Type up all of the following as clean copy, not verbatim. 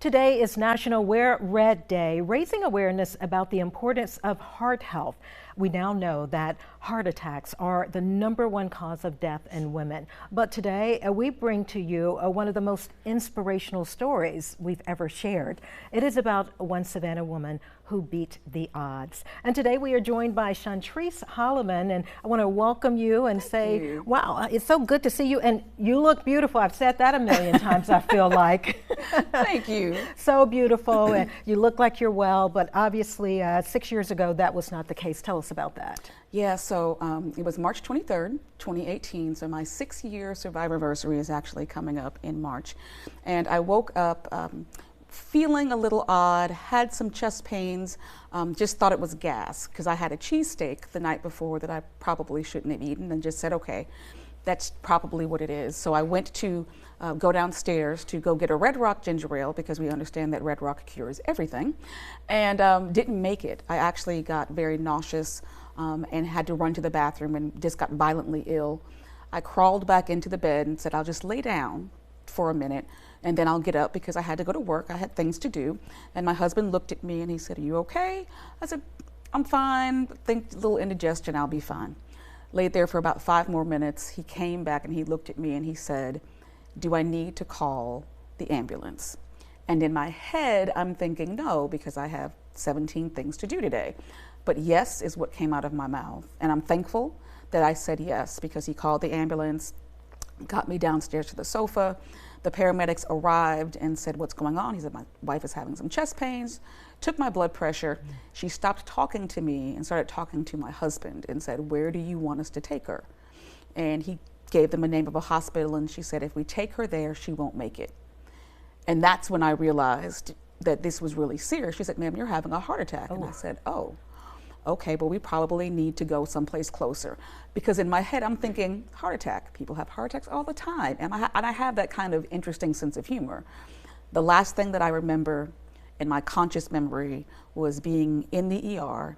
Today is National Wear Red Day, raising awareness about the importance of heart health. We now know that heart attacks are the #1 cause of death in women. But today, we bring to you one of the most inspirational stories we've ever shared. It is about one Savannah woman who beat the odds. And today we are joined by Chantrise Holliman, and I want to welcome you and say, wow, it's so good to see you, and you look beautiful. I've said that a million times, I feel like. Thank you. So beautiful, and you look like you're well, but obviously 6 years ago that was not the case. Tell us about that. Yeah, so it was March 23rd, 2018, so my 6-year survivorversary is actually coming up in March. And I woke up feeling a little odd, had some chest pains, just thought it was gas because I had a cheesesteak the night before that I probably shouldn't have eaten, and just said, okay, that's probably what it is. So I went to go downstairs to go get a Red Rock ginger ale because we understand that Red Rock cures everything, and didn't make it. I actually got very nauseous and had to run to the bathroom and just got violently ill. I crawled back into the bed and said, I'll just lay down for a minute and then I'll get up because I had to go to work. I had things to do. And my husband looked at me and he said, are you okay? I said, I'm fine. Think a little indigestion, I'll be fine. Laid there for about 5 more minutes. He came back and he looked at me and he said, do I need to call the ambulance? And in my head, I'm thinking no, because I have 17 things to do today. But yes is what came out of my mouth. And I'm thankful that I said yes, because he called the ambulance, got me downstairs to the sofa. The paramedics arrived and said, what's going on? He said, my wife is having some chest pains, took my blood pressure. She stopped talking to me and started talking to my husband and said, where do you want us to take her? And he gave them a name of a hospital, and she said, if we take her there, she won't make it. And that's when I realized that this was really serious. She said, ma'am, you're having a heart attack. And I said, oh, okay, well, we probably need to go someplace closer. Because in my head, I'm thinking, heart attack. People have heart attacks all the time. And I have that kind of interesting sense of humor. The last thing that I remember in my conscious memory was being in the ER,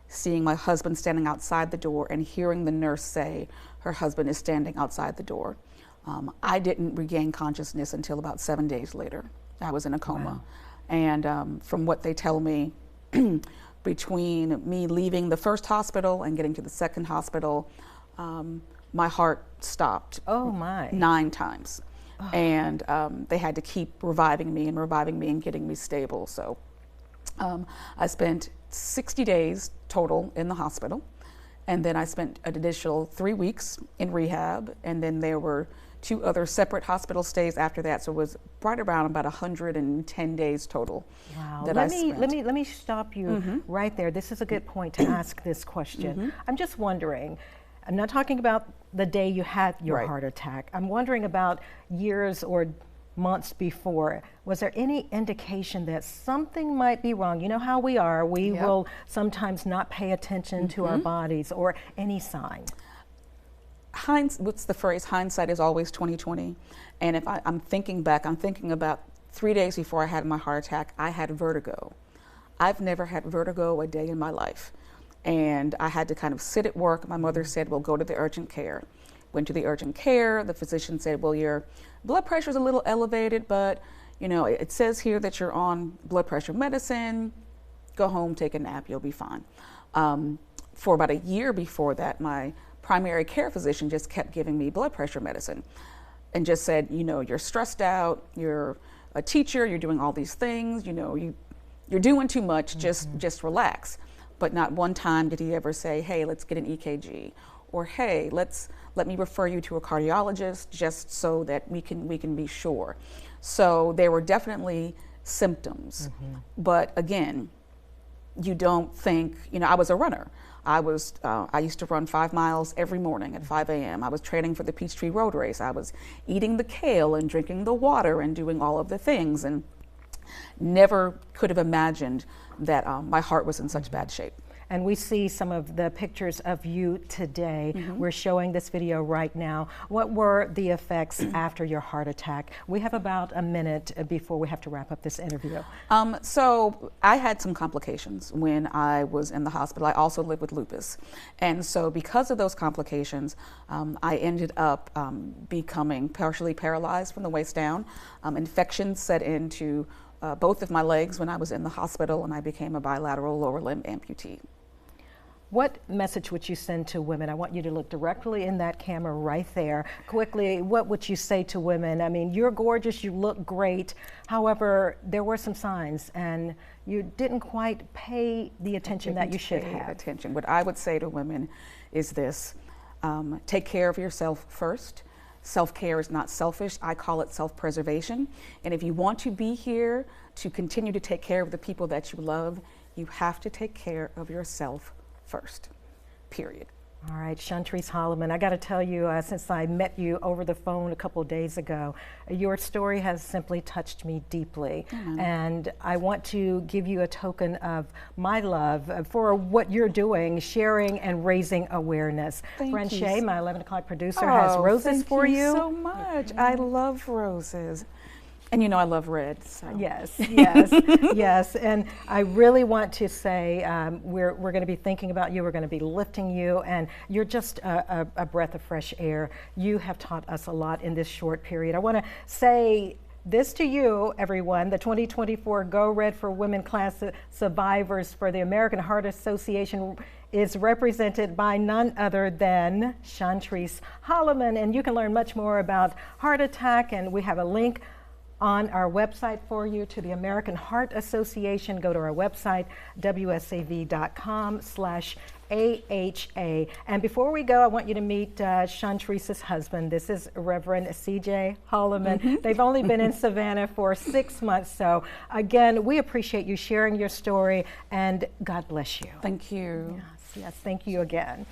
seeing my husband standing outside the door and hearing the nurse say her husband is standing outside the door. I didn't regain consciousness until about 7 days later. I was in a coma. Wow. And from what they tell me, between me leaving the first hospital and getting to the second hospital, my heart stopped. Oh my. 9 times. Oh. And they had to keep reviving me and getting me stable. So I spent 60 days total in the hospital. And then I spent an additional 3 weeks in rehab. And then there were 2 other separate hospital stays after that. So it was right around about 110 days total. Wow. That let me stop you right there. This is a good point to ask this question. I'm just wondering, I'm not talking about the day you had your heart attack. I'm wondering about years or months before. Was there any indication that something might be wrong? You know how we are. We will sometimes not pay attention to our bodies, or any sign. What's the phrase? Hindsight is always 20/20. And if I'm thinking back, I'm thinking about 3 days before I had my heart attack, I had vertigo. I've never had vertigo a day in my life. And I had to kind of sit at work. My mother said, well, go to the urgent care. Went to the urgent care. The physician said, well, your blood pressure is a little elevated, but you know, it says here that you're on blood pressure medicine. Go home, take a nap, you'll be fine. For about a year before that, my primary care physician just kept giving me blood pressure medicine and just said, you know, you're stressed out, you're a teacher, you're doing all these things, you know, you're doing too much, just relax. But not one time did he ever say, hey, let's get an EKG, or hey, let me refer you to a cardiologist just so that we can be sure. So there were definitely symptoms, but again, you don't think, you know, I was a runner. I used to run 5 miles every morning at 5 a.m. I was training for the Peachtree Road Race. I was eating the kale and drinking the water and doing all of the things, and never could have imagined that my heart was in such bad shape. And we see some of the pictures of you today. We're showing this video right now. What were the effects after your heart attack? We have about a minute before we have to wrap up this interview. So I had some complications when I was in the hospital. I also live with lupus. And so because of those complications, I ended up becoming partially paralyzed from the waist down. Infections set into both of my legs when I was in the hospital, and I became a bilateral lower limb amputee. What message would you send to women? I want you to look directly in that camera right there. Quickly, what would you say to women? I mean, you're gorgeous, you look great. However, there were some signs and you didn't quite pay the attention that you should have. Attention. What I would say to women is this: take care of yourself first. Self-care is not selfish. I call it self-preservation. And if you want to be here to continue to take care of the people that you love, you have to take care of yourself first, period. All right, Chantrise Holliman, I got to tell you, since I met you over the phone a couple of days ago, your story has simply touched me deeply. And I want to give you a token of my love for what you're doing, sharing and raising awareness. Friend Shay, my 11 o'clock producer, has roses for you. Thank you so much. I love roses. And you know I love red. So. Yes, yes, yes. And I really want to say we're going to be thinking about you. We're going to be lifting you. And you're just a breath of fresh air. You have taught us a lot in this short period. I want to say this to you, everyone. The 2024 Go Red for Women class survivors for the American Heart Association is represented by none other than Chantrise Holliman. And you can learn much more about heart attack. And we have a link on our website for you to the American Heart Association. Go to our website, wsav.com/AHA. And before we go, I want you to meet Chantrise's husband. This is Reverend C.J. Holliman. They've only been in Savannah for 6 months. So again, we appreciate you sharing your story, and God bless you. Thank you. Yes, yes, thank you again.